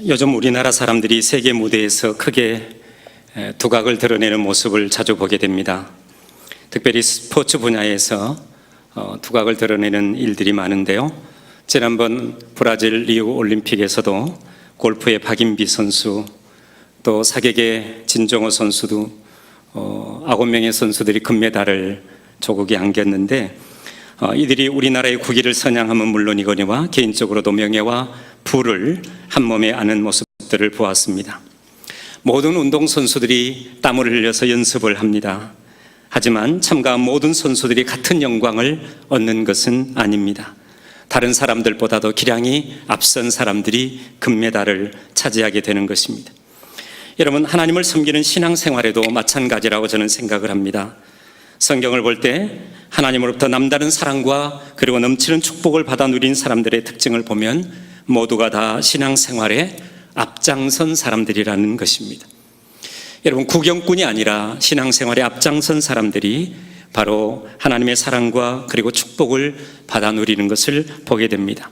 요즘 우리나라 사람들이 세계 무대에서 크게 두각을 드러내는 모습을 자주 보게 됩니다. 특별히 스포츠 분야에서 두각을 드러내는 일들이 많은데요. 지난번 브라질 리우 올림픽에서도 골프의 박인비 선수, 또 사격의 진정호 선수도 9명의 선수들이 금메달을 조국에 안겼는데, 이들이 우리나라의 국위를 선양함은 물론이거니와 개인적으로도 명예와 부를 한 몸에 안은 모습들을 보았습니다. 모든 운동선수들이 땀을 흘려서 연습을 합니다. 하지만 참가한 모든 선수들이 같은 영광을 얻는 것은 아닙니다. 다른 사람들보다도 기량이 앞선 사람들이 금메달을 차지하게 되는 것입니다. 여러분, 하나님을 섬기는 신앙생활에도 마찬가지라고 저는 생각을 합니다. 성경을 볼 때 하나님으로부터 남다른 사랑과 그리고 넘치는 축복을 받아 누린 사람들의 특징을 보면 모두가 다 신앙생활에 앞장선 사람들이라는 것입니다. 여러분, 구경꾼이 아니라 신앙생활에 앞장선 사람들이 바로 하나님의 사랑과 그리고 축복을 받아 누리는 것을 보게 됩니다.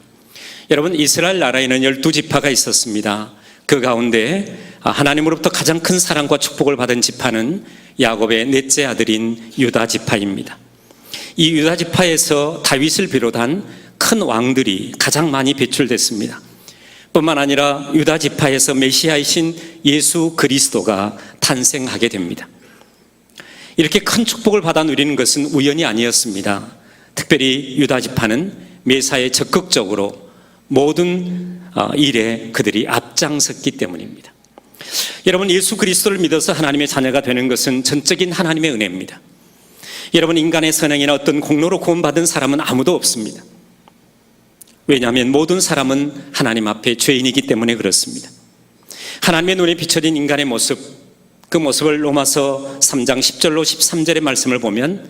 여러분, 이스라엘 나라에는 12지파가 있었습니다. 그 가운데 하나님으로부터 가장 큰 사랑과 축복을 받은 지파는 야곱의 넷째 아들인 유다 지파입니다. 이 유다 지파에서 다윗을 비롯한 큰 왕들이 가장 많이 배출됐습니다. 뿐만 아니라 유다 지파에서 메시아이신 예수 그리스도가 탄생하게 됩니다. 이렇게 큰 축복을 받아 누리는 것은 우연이 아니었습니다. 특별히 유다 지파는 메사에 적극적으로 모든 일에 그들이 앞장섰기 때문입니다. 여러분, 예수 그리스도를 믿어서 하나님의 자녀가 되는 것은 전적인 하나님의 은혜입니다. 여러분, 인간의 선행이나 어떤 공로로 구원받은 사람은 아무도 없습니다. 왜냐하면 모든 사람은 하나님 앞에 죄인이기 때문에 그렇습니다. 하나님의 눈에 비춰진 인간의 모습, 그 모습을 로마서 3장 10절로 13절의 말씀을 보면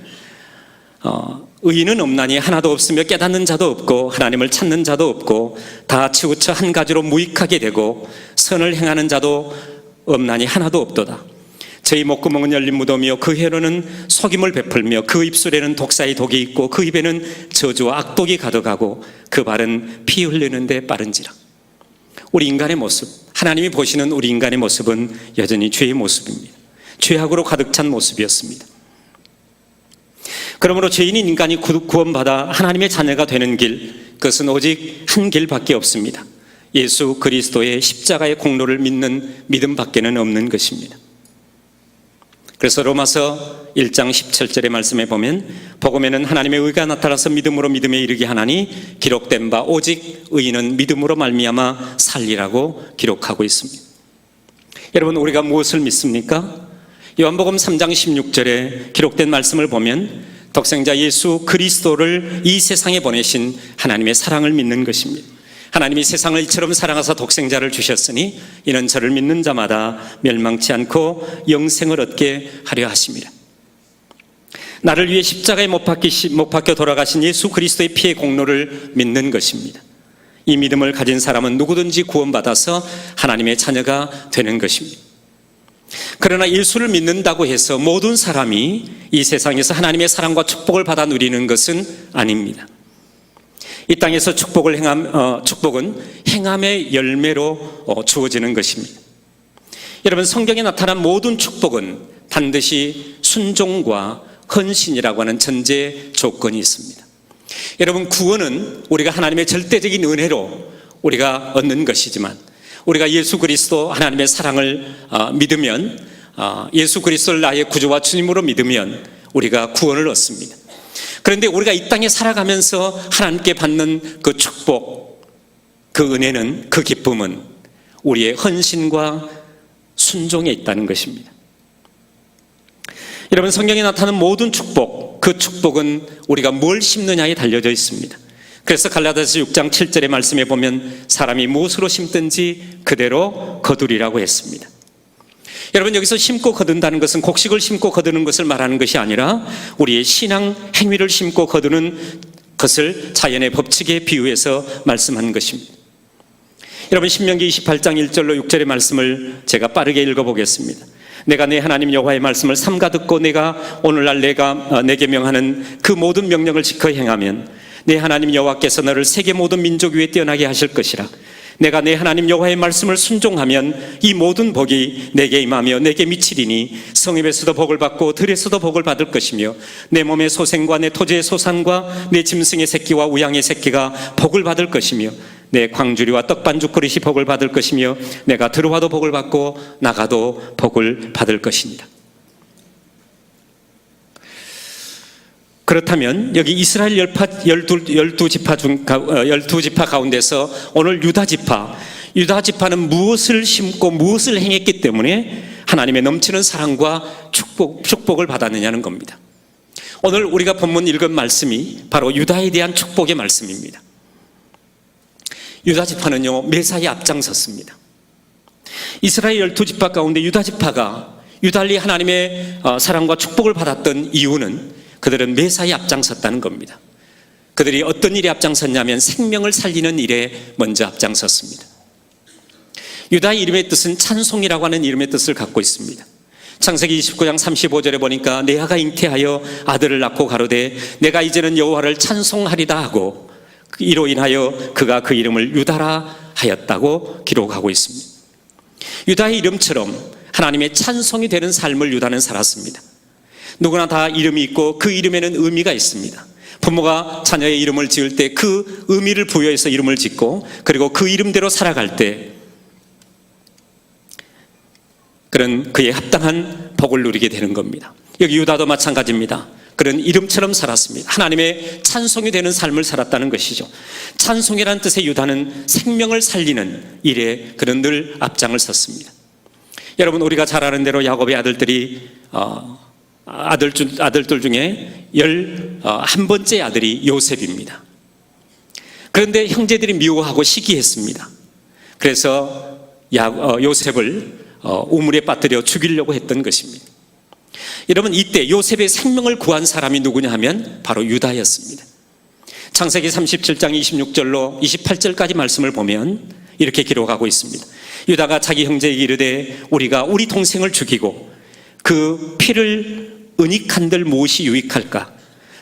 의인은 없나니 하나도 없으며 깨닫는 자도 없고 하나님을 찾는 자도 없고 다 치우쳐 한 가지로 무익하게 되고 선을 행하는 자도 없나니 하나도 없도다. 저희 목구멍은 열린 무덤이요 그 혀로는 속임을 베풀며 그 입술에는 독사의 독이 있고 그 입에는 저주와 악독이 가득하고 그 발은 피 흘리는데 빠른지라. 우리 인간의 모습, 하나님이 보시는 우리 인간의 모습은 여전히 죄의 모습입니다. 죄악으로 가득 찬 모습이었습니다. 그러므로 죄인인 인간이 구원받아 하나님의 자녀가 되는 길, 그것은 오직 한 길밖에 없습니다. 예수 그리스도의 십자가의 공로를 믿는 믿음밖에는 없는 것입니다. 그래서 로마서 1장 17절의 말씀에 보면 복음에는 하나님의 의가 나타나서 믿음으로 믿음에 이르게 하나니 기록된 바 오직 의인은 믿음으로 말미암아 살리라고 기록하고 있습니다. 여러분, 우리가 무엇을 믿습니까? 요한복음 3장 16절에 기록된 말씀을 보면 독생자 예수 그리스도를 이 세상에 보내신 하나님의 사랑을 믿는 것입니다. 하나님이 세상을 이처럼 사랑하사 독생자를 주셨으니 이는 저를 믿는 자마다 멸망치 않고 영생을 얻게 하려 하심이라. 나를 위해 십자가에 못 박혀 돌아가신 예수 그리스도의 피의 공로를 믿는 것입니다. 이 믿음을 가진 사람은 누구든지 구원받아서 하나님의 자녀가 되는 것입니다. 그러나 예수를 믿는다고 해서 모든 사람이 이 세상에서 하나님의 사랑과 축복을 받아 누리는 것은 아닙니다. 이 땅에서 축복은 행함의 열매로 주어지는 것입니다. 여러분, 성경에 나타난 모든 축복은 반드시 순종과 헌신이라고 하는 전제 조건이 있습니다. 여러분, 구원은 우리가 하나님의 절대적인 은혜로 우리가 얻는 것이지만 우리가 예수 그리스도 하나님의 사랑을 믿으면, 예수 그리스도를 나의 구주와 주님으로 믿으면 우리가 구원을 얻습니다. 그런데 우리가 이 땅에 살아가면서 하나님께 받는 그 축복, 그 은혜는, 그 기쁨은 우리의 헌신과 순종에 있다는 것입니다. 여러분, 성경에 나타나는 모든 축복, 그 축복은 우리가 뭘 심느냐에 달려져 있습니다. 그래서 갈라디아서 6장 7절의 말씀에 보면 사람이 무엇으로 심든지 그대로 거두리라고 했습니다. 여러분, 여기서 심고 거둔다는 것은 곡식을 심고 거두는 것을 말하는 것이 아니라 우리의 신앙 행위를 심고 거두는 것을 자연의 법칙에 비유해서 말씀한 것입니다. 여러분, 신명기 28장 1절로 6절의 말씀을 제가 빠르게 읽어보겠습니다. 내가 내 하나님 여호와의 말씀을 삼가 듣고 내가 오늘날 내가 내게 명하는 그 모든 명령을 지켜 행하면 내 하나님 여호와께서 너를 세계 모든 민족 위에 뛰어나게 하실 것이라. 내가 내 하나님 여호와의 말씀을 순종하면 이 모든 복이 내게 임하며 내게 미치리니 성읍에서도 복을 받고 들에서도 복을 받을 것이며 내 몸의 소생과 내 토지의 소산과 내 짐승의 새끼와 우양의 새끼가 복을 받을 것이며 내 광주리와 떡반죽 그릇이 복을 받을 것이며 내가 들어와도 복을 받고 나가도 복을 받을 것입니다. 그렇다면 여기 이스라엘 12지파 가운데서 오늘 유다 지파는 무엇을 심고 무엇을 행했기 때문에 하나님의 넘치는 사랑과 축복을 받았느냐는 겁니다. 오늘 우리가 본문 읽은 말씀이 바로 유다에 대한 축복의 말씀입니다. 유다 지파는요, 매사에 앞장섰습니다. 이스라엘 12지파 가운데 유다 지파가 유달리 하나님의 사랑과 축복을 받았던 이유는 그들은 매사에 앞장섰다는 겁니다. 그들이 어떤 일에 앞장섰냐면 생명을 살리는 일에 먼저 앞장섰습니다. 유다의 이름의 뜻은 찬송이라고 하는 이름의 뜻을 갖고 있습니다. 창세기 29장 35절에 보니까 레아가 잉태하여 아들을 낳고 가로되 내가 이제는 여호와를 찬송하리다 하고 이로 인하여 그가 그 이름을 유다라 하였다고 기록하고 있습니다. 유다의 이름처럼 하나님의 찬송이 되는 삶을 유다는 살았습니다. 누구나 다 이름이 있고 그 이름에는 의미가 있습니다. 부모가 자녀의 이름을 지을 때 그 의미를 부여해서 이름을 짓고 그리고 그 이름대로 살아갈 때 그런 그에 합당한 복을 누리게 되는 겁니다. 여기 유다도 마찬가지입니다. 그런 이름처럼 살았습니다. 하나님의 찬송이 되는 삶을 살았다는 것이죠. 찬송이라는 뜻의 유다는 생명을 살리는 일에 그는 늘 앞장을 섰습니다. 여러분, 우리가 잘 아는 대로 야곱의 아들들이 아들들 중에 11번째 아들이 요셉입니다. 그런데 형제들이 미워하고 시기했습니다. 그래서 요셉을 우물에 빠뜨려 죽이려고 했던 것입니다. 여러분, 이때 요셉의 생명을 구한 사람이 누구냐 하면 바로 유다였습니다. 창세기 37장 26절로 28절까지 말씀을 보면 이렇게 기록하고 있습니다. 유다가 자기 형제에게 이르되 우리가 우리 동생을 죽이고 그 피를 은닉한들 무엇이 유익할까?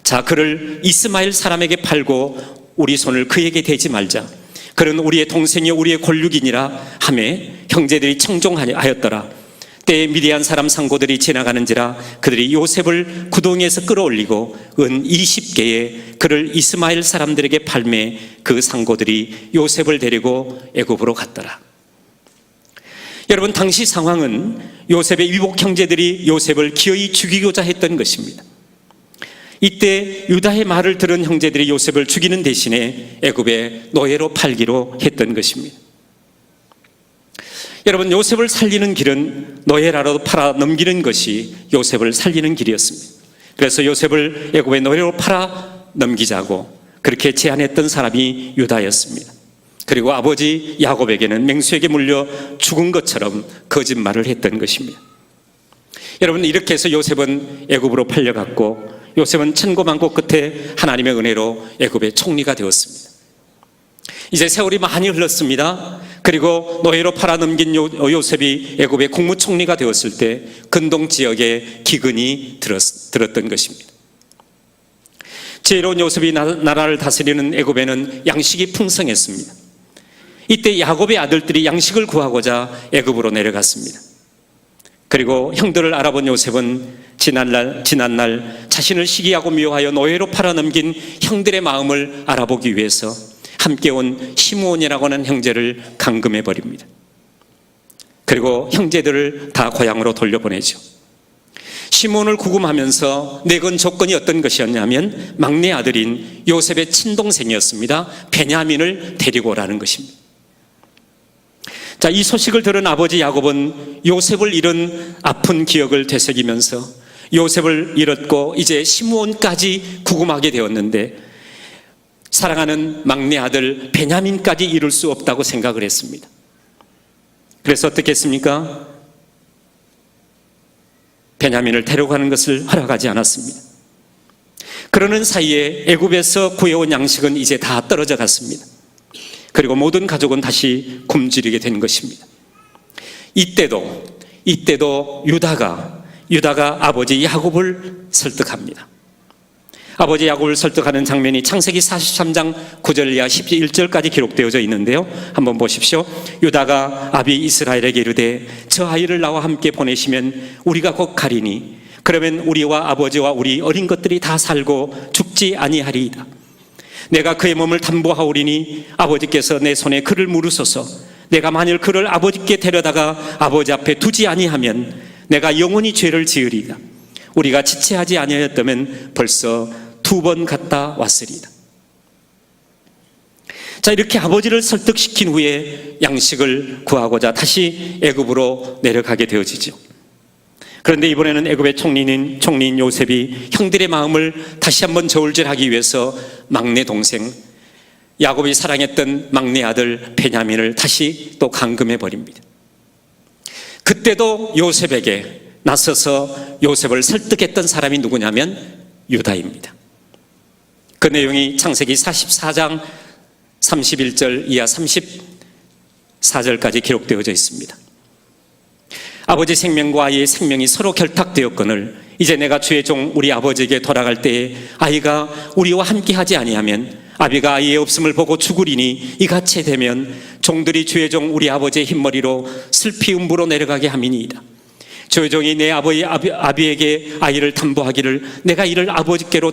자, 그를 이스마엘 사람에게 팔고 우리 손을 그에게 대지 말자. 그는 우리의 동생이요 우리의 골육이니라 하매 형제들이 청종하였더라. 때에 미디안 사람 상고들이 지나가는지라 그들이 요셉을 구덩이에서 끌어올리고 은 20개에 그를 이스마엘 사람들에게 팔매 그 상고들이 요셉을 데리고 애굽으로 갔더라. 여러분, 당시 상황은 요셉의 위복 형제들이 요셉을 기어이 죽이고자 했던 것입니다. 이때 유다의 말을 들은 형제들이 요셉을 죽이는 대신에 애굽에 노예로 팔기로 했던 것입니다. 여러분, 요셉을 살리는 길은 노예라도 팔아 넘기는 것이 요셉을 살리는 길이었습니다. 그래서 요셉을 애굽의 노예로 팔아 넘기자고 그렇게 제안했던 사람이 유다였습니다. 그리고 아버지 야곱에게는 맹수에게 물려 죽은 것처럼 거짓말을 했던 것입니다. 여러분, 이렇게 해서 요셉은 애굽으로 팔려갔고 요셉은 천고만고 끝에 하나님의 은혜로 애굽의 총리가 되었습니다. 이제 세월이 많이 흘렀습니다. 그리고 노예로 팔아넘긴 요셉이 애굽의 국무총리가 되었을 때 근동 지역에 기근이 들었던 것입니다. 지혜로운 요셉이 나라를 다스리는 애굽에는 양식이 풍성했습니다. 이때 야곱의 아들들이 양식을 구하고자 애굽으로 내려갔습니다. 그리고 형들을 알아본 요셉은 지난날 자신을 시기하고 미워하여 노예로 팔아넘긴 형들의 마음을 알아보기 위해서 함께 온 시므온이라고 하는 형제를 감금해 버립니다. 그리고 형제들을 다 고향으로 돌려보내죠. 시므온을 구금하면서 내건 조건이 어떤 것이었냐면 막내 아들인 요셉의 친동생이었습니다. 베냐민을 데리고 오라는 것입니다. 자, 이 소식을 들은 아버지 야곱은 요셉을 잃은 아픈 기억을 되새기면서 요셉을 잃었고 이제 시므온까지 구금하게 되었는데 사랑하는 막내 아들 베냐민까지 잃을 수 없다고 생각을 했습니다. 그래서 어떻게 했습니까? 베냐민을 데려가는 것을 허락하지 않았습니다. 그러는 사이에 애굽에서 구해온 양식은 이제 다 떨어져 갔습니다. 그리고 모든 가족은 다시 굶주리게 된 것입니다. 이때도 유다가 아버지 야곱을 설득합니다. 아버지 야곱을 설득하는 장면이 창세기 43장 9절 이하 11절까지 기록되어져 있는데요. 한번 보십시오. 유다가 아비 이스라엘에게 이르되 저 아이를 나와 함께 보내시면 우리가 곧 가리니 그러면 우리와 아버지와 우리 어린 것들이 다 살고 죽지 아니하리이다. 내가 그의 몸을 담보하오리니 아버지께서 내 손에 그를 물으소서. 내가 만일 그를 아버지께 데려다가 아버지 앞에 두지 아니하면 내가 영원히 죄를 지으리이다. 우리가 지체하지 아니하였다면 벌써 2번 갔다 왔으리이다. 자, 이렇게 아버지를 설득시킨 후에 양식을 구하고자 다시 애굽으로 내려가게 되어지죠. 그런데 이번에는 애굽의 총리인 요셉이 형들의 마음을 다시 한번 저울질하기 위해서 막내 동생 야곱이 사랑했던 막내 아들 베냐민을 다시 또 감금해 버립니다. 그때도 요셉에게 나서서 요셉을 설득했던 사람이 누구냐면 유다입니다. 그 내용이 창세기 44장 31절 이하 34절까지 기록되어져 있습니다. 아버지 생명과 아이의 생명이 서로 결탁되었거늘 이제 내가 주의 종 우리 아버지에게 돌아갈 때에 아이가 우리와 함께하지 아니하면 아비가 아이의 없음을 보고 죽으리니 이같이 되면 종들이 주의 종 우리 아버지의 흰머리로 슬피 음부로 내려가게 함이니이다. 주의 종이 내 아비에게 아이를 담보하기를 내가 이를 아버지께로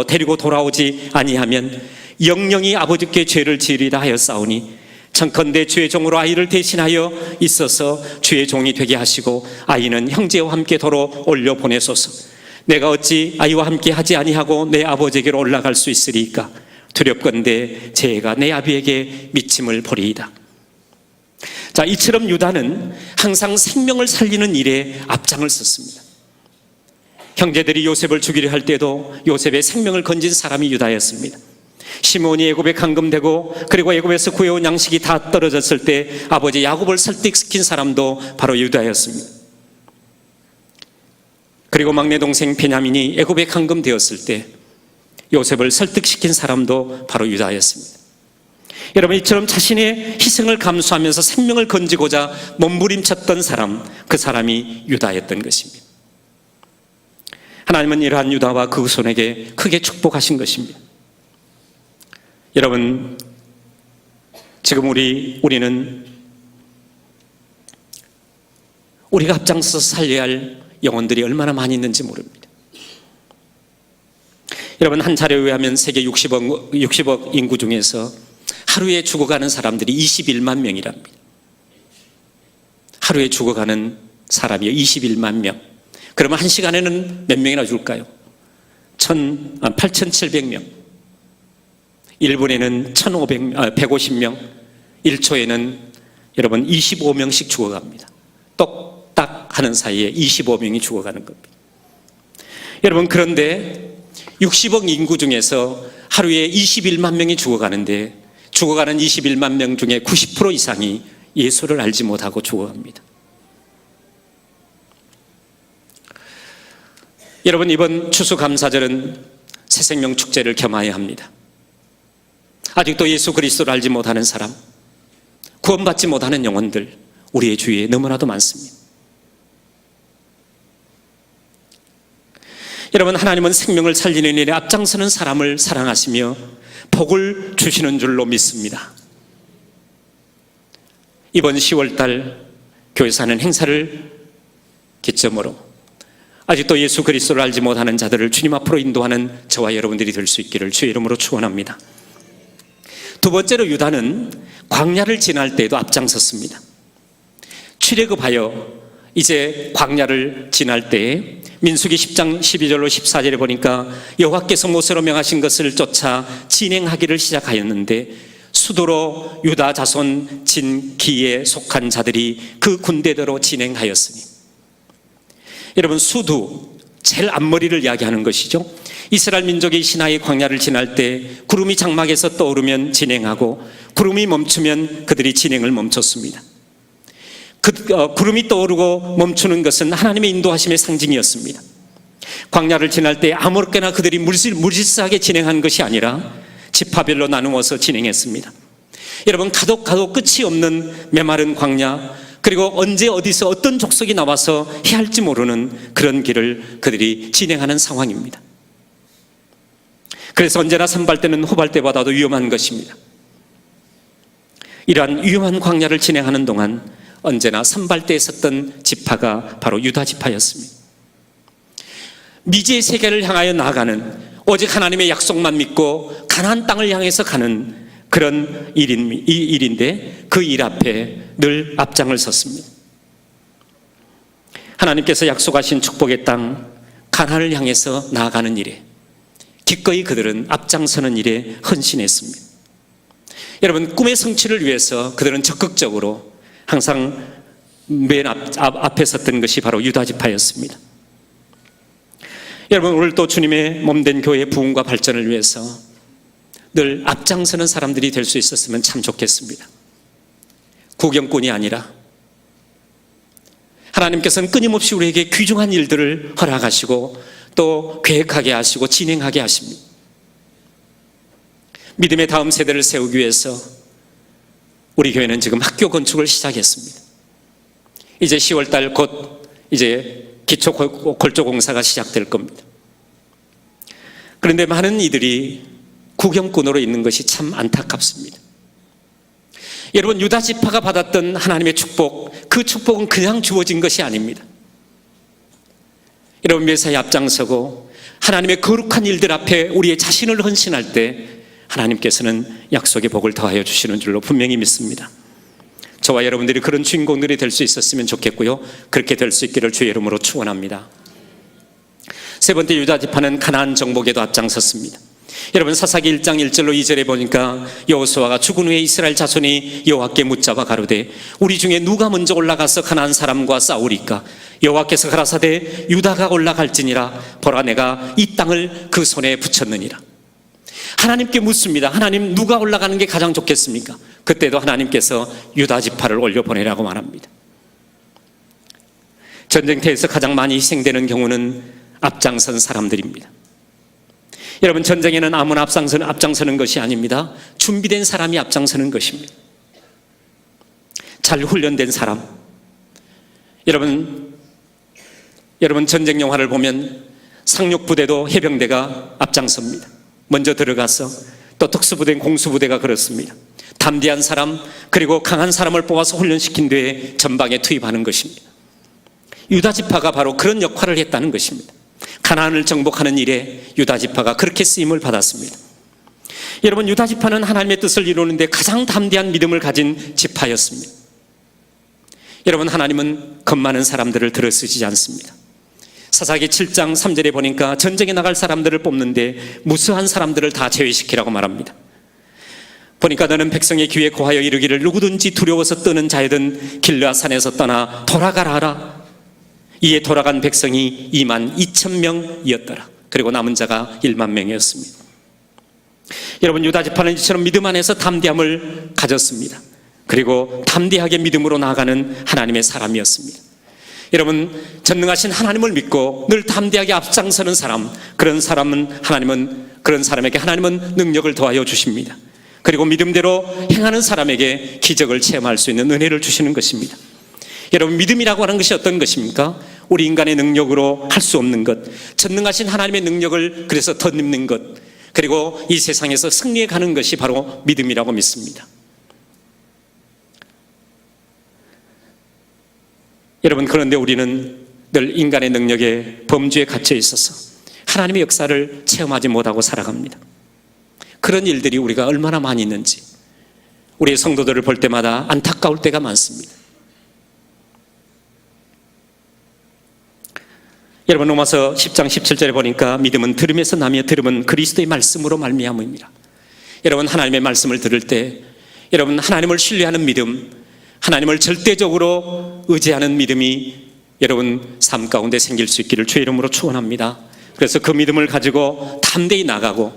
데리고 돌아오지 아니하면 영영이 아버지께 죄를 지으리라 하였사오니 청컨대 주의 종으로 아이를 대신하여 있어서 주의 종이 되게 하시고 아이는 형제와 함께 도로 올려 보내소서. 내가 어찌 아이와 함께 하지 아니하고 내 아버지에게로 올라갈 수 있으리까? 두렵건대 제 애가 내 아비에게 미침을 보리이다. 자, 이처럼 유다는 항상 생명을 살리는 일에 앞장을 섰습니다. 형제들이 요셉을 죽이려 할 때도 요셉의 생명을 건진 사람이 유다였습니다. 시몬이 애굽에 감금되고 그리고 애굽에서 구해온 양식이 다 떨어졌을 때 아버지 야곱을 설득시킨 사람도 바로 유다였습니다. 그리고 막내 동생 베냐민이 애굽에 감금되었을 때 요셉을 설득시킨 사람도 바로 유다였습니다. 여러분, 이처럼 자신의 희생을 감수하면서 생명을 건지고자 몸부림쳤던 사람, 그 사람이 유다였던 것입니다. 하나님은 이러한 유다와 그 후손에게 크게 축복하신 것입니다. 여러분, 지금 우리는 우리가 앞장서서 살려야 할 영혼들이 얼마나 많이 있는지 모릅니다. 여러분, 한 자료에 의하면 세계 60억 인구 중에서 하루에 죽어가는 사람들이 21만 명이랍니다. 하루에 죽어가는 사람이 21만 명. 그러면 한 시간에는 몇 명이나 죽을까요? 8,700명. 1분에는 150명. 1초에는 여러분 25명씩 죽어갑니다. 똑딱 하는 사이에 25명이 죽어가는 겁니다. 여러분, 그런데 60억 인구 중에서 하루에 21만 명이 죽어가는데 죽어가는 21만 명 중에 90% 이상이 예수를 알지 못하고 죽어갑니다. 여러분, 이번 추수감사절은 새생명 축제를 겸하여야 합니다. 아직도 예수 그리스도를 알지 못하는 사람, 구원받지 못하는 영혼들 우리의 주위에 너무나도 많습니다. 여러분, 하나님은 생명을 살리는 일에 앞장서는 사람을 사랑하시며 복을 주시는 줄로 믿습니다. 이번 10월달 교회에서 하는 행사를 기점으로 아직도 예수 그리스도를 알지 못하는 자들을 주님 앞으로 인도하는 저와 여러분들이 될 수 있기를 주의 이름으로 축원합니다. 두 번째로 유다는 광야를 지날 때에도 앞장섰습니다. 출애굽하여 이제 광야를 지날 때에 민수기 10장 12절로 14절에 보니까 여호와께서 모세로 명하신 것을 쫓아 진행하기를 시작하였는데 수도로 유다 자손 진기에 속한 자들이 그 군대대로 진행하였으니, 여러분, 수두 제일 앞머리를 이야기하는 것이죠. 이스라엘 민족이 시나이 광야를 지날 때 구름이 장막에서 떠오르면 진행하고 구름이 멈추면 그들이 진행을 멈췄습니다. 구름이 떠오르고 멈추는 것은 하나님의 인도하심의 상징이었습니다. 광야를 지날 때 아무렇게나 그들이 무질서하게 진행한 것이 아니라 지파별로 나누어서 진행했습니다. 여러분, 가도 끝이 없는 메마른 광야, 그리고 언제 어디서 어떤 족속이 나와서 해야 할지 모르는 그런 길을 그들이 진행하는 상황입니다. 그래서 언제나 선발대는 후발대보다도 위험한 것입니다. 이러한 위험한 광야를 진행하는 동안 언제나 선발대에 섰던 지파가 바로 유다 지파였습니다. 미지의 세계를 향하여 나아가는, 오직 하나님의 약속만 믿고 가나안 땅을 향해서 가는 그런 일인데 그 일 앞에 늘 앞장을 섰습니다. 하나님께서 약속하신 축복의 땅 가나안을 향해서 나아가는 일에 기꺼이 그들은 앞장서는 일에 헌신했습니다. 여러분, 꿈의 성취를 위해서 그들은 적극적으로 항상 맨 앞에 섰던 것이 바로 유다 지파였습니다. 여러분, 오늘 또 주님의 몸된 교회의 부흥과 발전을 위해서 늘 앞장서는 사람들이 될 수 있었으면 참 좋겠습니다. 구경꾼이 아니라 하나님께서는 끊임없이 우리에게 귀중한 일들을 허락하시고 또 계획하게 하시고 진행하게 하십니다. 믿음의 다음 세대를 세우기 위해서 우리 교회는 지금 학교 건축을 시작했습니다. 이제 10월달 곧 이제 기초 골조 공사가 시작될 겁니다. 그런데 많은 이들이 구경꾼으로 있는 것이 참 안타깝습니다. 여러분, 유다 지파가 받았던 하나님의 축복, 그 축복은 그냥 주어진 것이 아닙니다. 여러분, 매사에 앞장서고 하나님의 거룩한 일들 앞에 우리의 자신을 헌신할 때 하나님께서는 약속의 복을 더하여 주시는 줄로 분명히 믿습니다. 저와 여러분들이 그런 주인공들이 될 수 있었으면 좋겠고요, 그렇게 될 수 있기를 주의 이름으로 축원합니다. 세 번째, 유다 지파는 가나안 정복에도 앞장섰습니다. 여러분, 사사기 1장 1절로 2절에 보니까 여호수아가 죽은 후에 이스라엘 자손이 여호와께 묻자와 가로되 우리 중에 누가 먼저 올라가서 가나안 사람과 싸우리까? 여호와께서 가라사대 유다가 올라갈지니라. 보라, 내가 이 땅을 그 손에 붙였느니라. 하나님께 묻습니다. 하나님, 누가 올라가는 게 가장 좋겠습니까? 그때도 하나님께서 유다 지파를 올려보내라고 말합니다. 전쟁터에서 가장 많이 희생되는 경우는 앞장선 사람들입니다. 여러분, 전쟁에는 아무나 앞장서는 것이 아닙니다. 준비된 사람이 앞장서는 것입니다. 잘 훈련된 사람. 여러분, 전쟁 영화를 보면 상륙부대도 해병대가 앞장섭니다. 먼저 들어가서, 또 특수부대인 공수부대가 그렇습니다. 담대한 사람, 그리고 강한 사람을 뽑아서 훈련시킨 뒤에 전방에 투입하는 것입니다. 유다 지파가 바로 그런 역할을 했다는 것입니다. 가나안을 정복하는 일에 유다 지파가 그렇게 쓰임을 받았습니다. 여러분, 유다 지파는 하나님의 뜻을 이루는데 가장 담대한 믿음을 가진 지파였습니다. 여러분, 하나님은 겁 많은 사람들을 들어쓰지 않습니다. 사사기 7장 3절에 보니까 전쟁에 나갈 사람들을 뽑는데 무수한 사람들을 다 제외시키라고 말합니다. 보니까 너는 백성의 귀에 고하여 이르기를 누구든지 두려워서 떠는 자여든 길르앗산에서 떠나 돌아가라 하라. 이에 돌아간 백성이 22,000명이었더라. 그리고 남은 자가 10,000명이었습니다. 여러분, 유다 지파는 이처럼 믿음 안에서 담대함을 가졌습니다. 그리고 담대하게 믿음으로 나아가는 하나님의 사람이었습니다. 여러분, 전능하신 하나님을 믿고 늘 담대하게 앞장서는 사람, 그런 사람에게 하나님은 능력을 더하여 주십니다. 그리고 믿음대로 행하는 사람에게 기적을 체험할 수 있는 은혜를 주시는 것입니다. 여러분, 믿음이라고 하는 것이 어떤 것입니까? 우리 인간의 능력으로 할 수 없는 것, 전능하신 하나님의 능력을 그래서 덧입는 것, 그리고 이 세상에서 승리해 가는 것이 바로 믿음이라고 믿습니다. 여러분, 그런데 우리는 늘 인간의 능력에 범주에 갇혀 있어서 하나님의 역사를 체험하지 못하고 살아갑니다. 그런 일들이 우리가 얼마나 많이 있는지 우리의 성도들을 볼 때마다 안타까울 때가 많습니다. 여러분, 로마서 10장 17절에 보니까 믿음은 들음에서 나며 들음은 그리스도의 말씀으로 말미암음이라. 여러분, 하나님의 말씀을 들을 때 여러분, 하나님을 신뢰하는 믿음, 하나님을 절대적으로 의지하는 믿음이 여러분 삶 가운데 생길 수 있기를 주의 이름으로 축원합니다. 그래서 그 믿음을 가지고 담대히 나가고,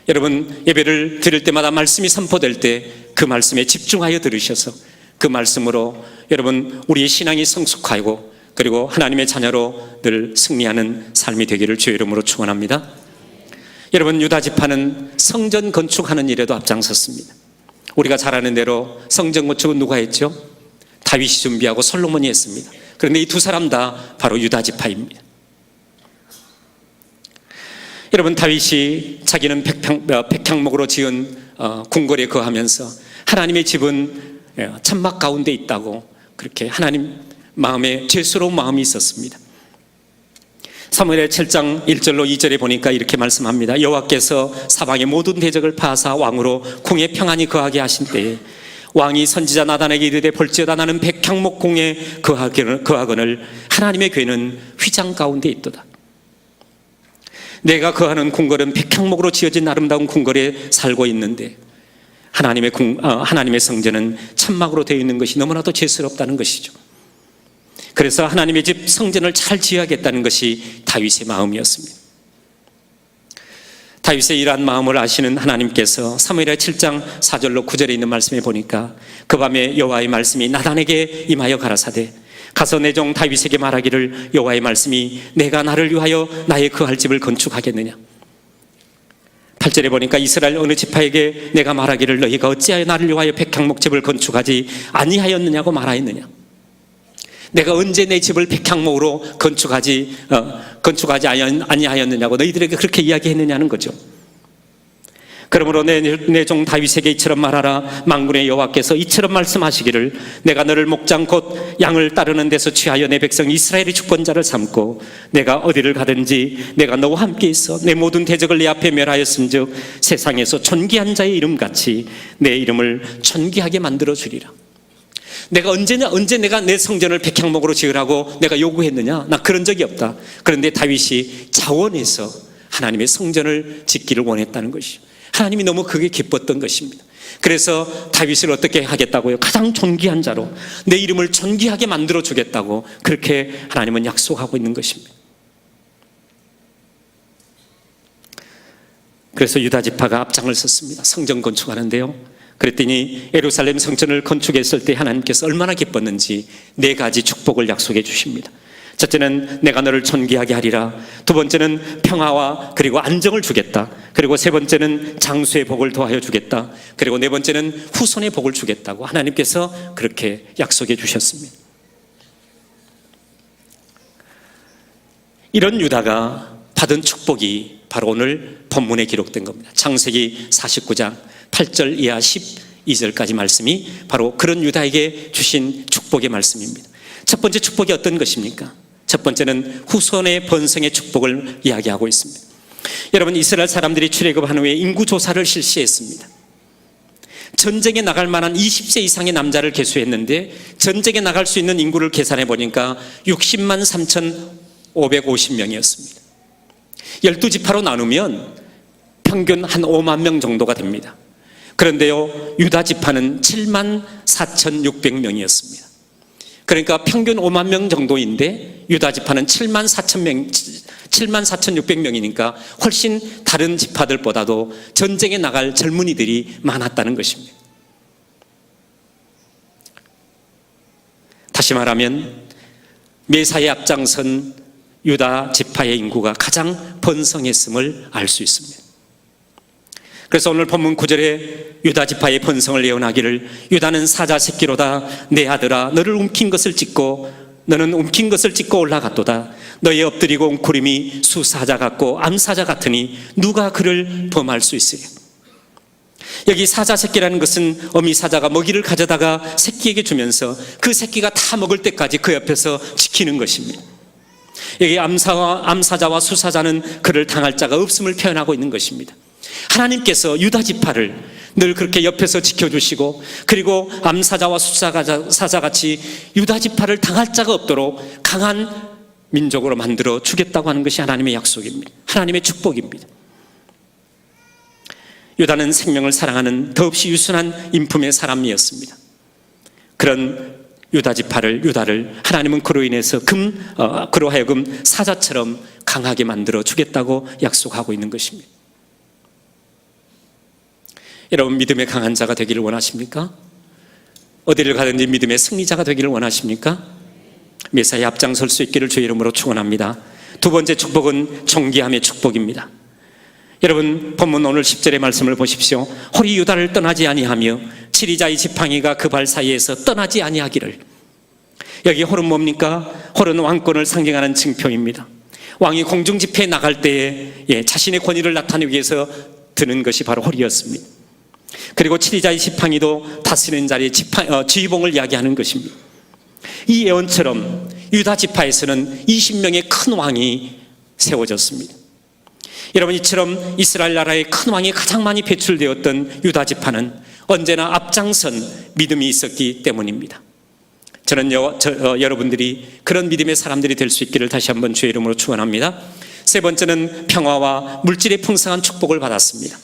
여러분 예배를 드릴 때마다 말씀이 선포될 때 그 말씀에 집중하여 들으셔서 그 말씀으로 여러분 우리의 신앙이 성숙하고 그리고 하나님의 자녀로 늘 승리하는 삶이 되기를 주의 이름으로 축원합니다. 여러분, 유다 지파는 성전 건축하는 일에도 앞장섰습니다. 우리가 잘 아는 대로 성전 건축은 누가 했죠? 다윗이 준비하고 솔로몬이 했습니다. 그런데 이 두 사람 다 바로 유다 지파입니다. 여러분, 다윗이 자기는 백향목으로 지은 궁궐에 거하면서 하나님의 집은 천막 가운데 있다고 그렇게 하나님 마음에 죄스러운 마음이 있었습니다. 사무엘의 7장 1절로 2절에 보니까 이렇게 말씀합니다. 여호와께서 사방의 모든 대적을 파하사 왕으로 궁에 평안히 거하게 하신 때에 왕이 선지자 나단에게 이르되 볼지어다 나는 백향목 궁에 거하거늘 하나님의 괴는 휘장 가운데 있도다. 내가 거하는 궁궐은 백향목으로 지어진 아름다운 궁궐에 살고 있는데 하나님의 성전은 천막으로 되어 있는 것이 너무나도 죄스럽다는 것이죠. 그래서 하나님의 집 성전을 잘 지어야겠다는 것이 다윗의 마음이었습니다. 다윗의 이러한 마음을 아시는 하나님께서 사무엘하 7장 4절로 9절에 있는 말씀에 보니까 그 밤에 여호와의 말씀이 나단에게 임하여 가라사대 가서 내 종 다윗에게 말하기를 여호와의 말씀이 내가 나를 위하여 나의 거할 집을 건축하겠느냐. 8절에 보니까 이스라엘 어느 지파에게 내가 말하기를 너희가 어찌하여 나를 위하여 백향목 집을 건축하지 아니하였느냐고 말하였느냐. 내가 언제 내 집을 백향목으로 건축하지 아니하였느냐고 너희들에게 그렇게 이야기했느냐는 거죠. 그러므로 내 종 다윗에게 이처럼 말하라. 만군의 여호와께서 이처럼 말씀하시기를 내가 너를 목장 곧 양을 따르는 데서 취하여 내 백성 이스라엘의 주권자를 삼고 내가 어디를 가든지 내가 너와 함께 있어 내 모든 대적을 내 앞에 멸하였은즉 세상에서 존귀한 자의 이름같이 내 이름을 존귀하게 만들어 주리라. 내가 언제 내가 내 성전을 백향목으로 지으라고 내가 요구했느냐? 나 그런 적이 없다. 그런데 다윗이 자원해서 하나님의 성전을 짓기를 원했다는 것이죠. 하나님이 너무 그게 기뻤던 것입니다. 그래서 다윗을 어떻게 하겠다고요? 가장 존귀한 자로 내 이름을 존귀하게 만들어 주겠다고 그렇게 하나님은 약속하고 있는 것입니다. 그래서 유다 지파가 앞장을 섰습니다. 성전 건축하는데요. 그랬더니 예루살렘 성전을 건축했을 때 하나님께서 얼마나 기뻤는지 4가지 축복을 약속해 주십니다. 첫째는 내가 너를 존귀하게 하리라. 두 번째는 평화와 그리고 안정을 주겠다. 그리고 세 번째는 장수의 복을 더하여 주겠다. 그리고 네 번째는 후손의 복을 주겠다고 하나님께서 그렇게 약속해 주셨습니다. 이런 유다가 받은 축복이 바로 오늘 본문에 기록된 겁니다. 창세기 49장 8절 이하 12절까지 말씀이 바로 그런 유다에게 주신 축복의 말씀입니다. 첫 번째 축복이 어떤 것입니까? 첫 번째는 후손의 번성의 축복을 이야기하고 있습니다. 여러분, 이스라엘 사람들이 출애굽한 후에 인구조사를 실시했습니다. 전쟁에 나갈 만한 20세 이상의 남자를 계수했는데 전쟁에 나갈 수 있는 인구를 계산해 보니까 60만 3,550명이었습니다. 12지파로 나누면 평균 한 5만 명 정도가 됩니다. 그런데요, 유다 지파는 7만 4,600명이었습니다. 그러니까 평균 5만 명 정도인데 유다 지파는 7만 4,600명이니까 훨씬 다른 지파들보다도 전쟁에 나갈 젊은이들이 많았다는 것입니다. 다시 말하면 메사에 앞장선 유다 지파의 인구가 가장 번성했음을 알 수 있습니다. 그래서 오늘 본문 9절에 유다 지파의 번성을 예언하기를 유다는 사자 새끼로다. 내 아들아 너는 움킨 것을 찢고 올라갔도다. 너의 엎드리고 웅크림이 수사자 같고 암사자 같으니 누가 그를 범할 수 있으랴. 여기 사자 새끼라는 것은 어미 사자가 먹이를 가져다가 새끼에게 주면서 그 새끼가 다 먹을 때까지 그 옆에서 지키는 것입니다. 여기 암사자와 수사자는 그를 당할 자가 없음을 표현하고 있는 것입니다. 하나님께서 유다 지파를 늘 그렇게 옆에서 지켜주시고 그리고 암사자와 수사자같이 유다 지파를 당할 자가 없도록 강한 민족으로 만들어 주겠다고 하는 것이 하나님의 약속입니다. 하나님의 축복입니다. 유다는 생명을 사랑하는 더없이 유순한 인품의 사람이었습니다. 그런 유다를 하나님은 그로 인해서 그로 하여금 사자처럼 강하게 만들어 주겠다고 약속하고 있는 것입니다. 여러분, 믿음의 강한 자가 되기를 원하십니까? 어디를 가든지 믿음의 승리자가 되기를 원하십니까? 메사에 앞장설 수 있기를 주의 이름으로 축원합니다. 두 번째 축복은 존귀함의 축복입니다. 여러분, 본문 오늘 10절의 말씀을 보십시오. 홀이 유다를 떠나지 아니하며 치리자의 지팡이가 그 발 사이에서 떠나지 아니하기를. 여기 홀은 뭡니까? 홀은 왕권을 상징하는 징표입니다. 왕이 공중 집회에 나갈 때에 자신의 권위를 나타내기 위해서 드는 것이 바로 홀이었습니다. 그리고 치리자의 지팡이도 다스리는 자리에 지휘봉을 이야기하는 것입니다. 이 예언처럼 유다 지파에서는 20명의 큰 왕이 세워졌습니다. 여러분, 이처럼 이스라엘 나라의 큰 왕이 가장 많이 배출되었던 유다 지파는 언제나 앞장선 믿음이 있었기 때문입니다. 저는 여러분들이 그런 믿음의 사람들이 될 수 있기를 다시 한번 주의 이름으로 축원합니다. 세 번째는 평화와 물질의 풍성한 축복을 받았습니다.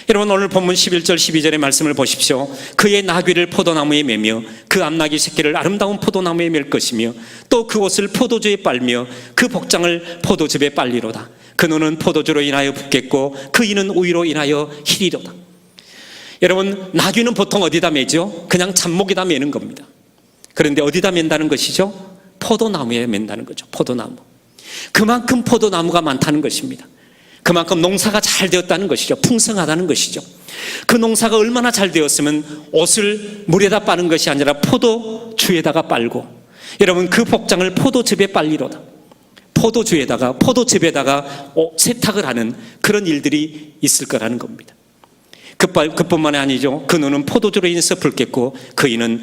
여러분, 오늘 본문 11절 12절의 말씀을 보십시오. 그의 나귀를 포도나무에 매며 그 암나귀 새끼를 아름다운 포도나무에 맬 것이며 또 그 옷을 포도주에 빨며 그 복장을 포도즙에 빨리로다. 그 눈은 포도주로 인하여 붓겠고 그 이는 우유로 인하여 희리로다. 여러분, 나귀는 보통 어디다 매죠? 그냥 잡목에다 매는 겁니다. 그런데 어디다 맨다는 것이죠? 포도나무에 맨다는 거죠. 포도나무. 그만큼 포도나무가 많다는 것입니다. 그만큼 농사가 잘 되었다는 것이죠. 풍성하다는 것이죠. 그 농사가 얼마나 잘 되었으면 옷을 물에다 빠는 것이 아니라 포도주에다가 빨고, 여러분, 그 복장을 포도즙에 빨리로다. 포도즙에다가 세탁을 하는 그런 일들이 있을 거라는 겁니다. 그뿐만이 아니죠. 그 눈은 포도주로 인해서 붉겠고 그 이는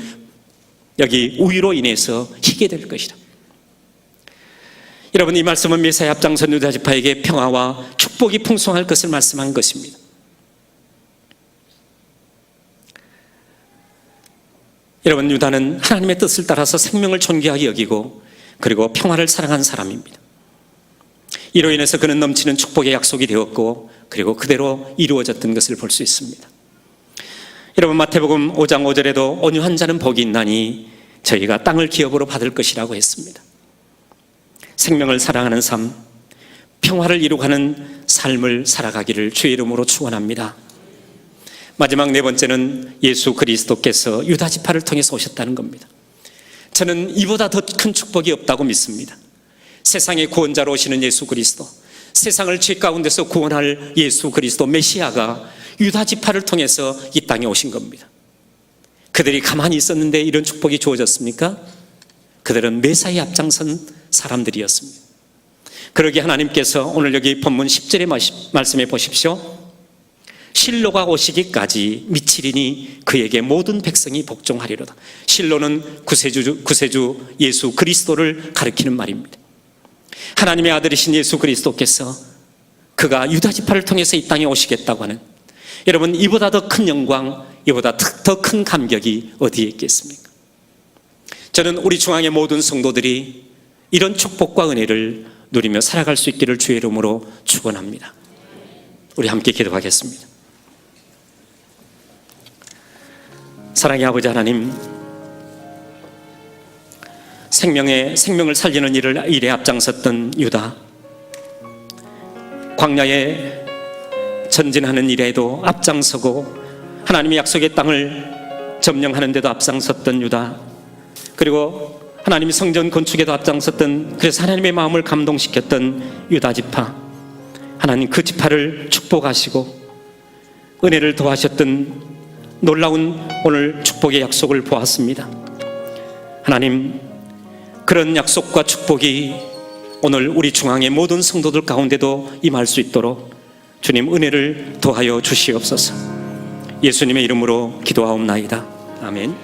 여기 우유로 인해서 희게 될 것이다. 여러분, 이 말씀은 메시아 앞장선 유다 지파에게 평화와 축복이 풍성할 것을 말씀한 것입니다. 여러분, 유다는 하나님의 뜻을 따라서 생명을 존귀하게 여기고 그리고 평화를 사랑한 사람입니다. 이로 인해서 그는 넘치는 축복의 약속이 되었고 그리고 그대로 이루어졌던 것을 볼 수 있습니다. 여러분, 마태복음 5장 5절에도 온유한 자는 복이 있나니 저희가 땅을 기업으로 받을 것이라고 했습니다. 생명을 사랑하는 삶, 평화를 이루어가는 삶을 살아가기를 주의 이름으로 축원합니다. 마지막 네 번째는 예수 그리스도께서 유다 지파를 통해서 오셨다는 겁니다. 저는 이보다 더 큰 축복이 없다고 믿습니다. 세상의 구원자로 오시는 예수 그리스도, 세상을 죄 가운데서 구원할 예수 그리스도 메시아가 유다 지파를 통해서 이 땅에 오신 겁니다. 그들이 가만히 있었는데 이런 축복이 주어졌습니까? 그들은 매사에 앞장선 사람들이었습니다. 그러기에 하나님께서 오늘 여기 본문 10절의 말씀해 보십시오. 실로가 오시기까지 미치리니 그에게 모든 백성이 복종하리로다. 실로는 구세주 예수 그리스도를 가리키는 말입니다. 하나님의 아들이신 예수 그리스도께서 그가 유다 지파를 통해서 이 땅에 오시겠다고 하는, 여러분, 이보다 더 큰 영광, 이보다 더 큰 감격이 어디에 있겠습니까? 저는 우리 중앙의 모든 성도들이 이런 축복과 은혜를 누리며 살아갈 수 있기를 주의 이름으로 축원합니다. 우리 함께 기도하겠습니다. 사랑의 아버지 하나님, 생명을 살리는 일에 앞장섰던 유다, 광야에 전진하는 일에도 앞장서고 하나님의 약속의 땅을 점령하는 데도 앞장섰던 유다, 그리고 하나님의 성전 건축에도 앞장섰던, 그래서 하나님의 마음을 감동시켰던 유다 지파, 하나님 그 지파를 축복하시고 은혜를 더하셨던 놀라운 오늘 축복의 약속을 보았습니다. 하나님, 그런 약속과 축복이 오늘 우리 중앙의 모든 성도들 가운데도 임할 수 있도록 주님 은혜를 더하여 주시옵소서. 예수님의 이름으로 기도하옵나이다. 아멘.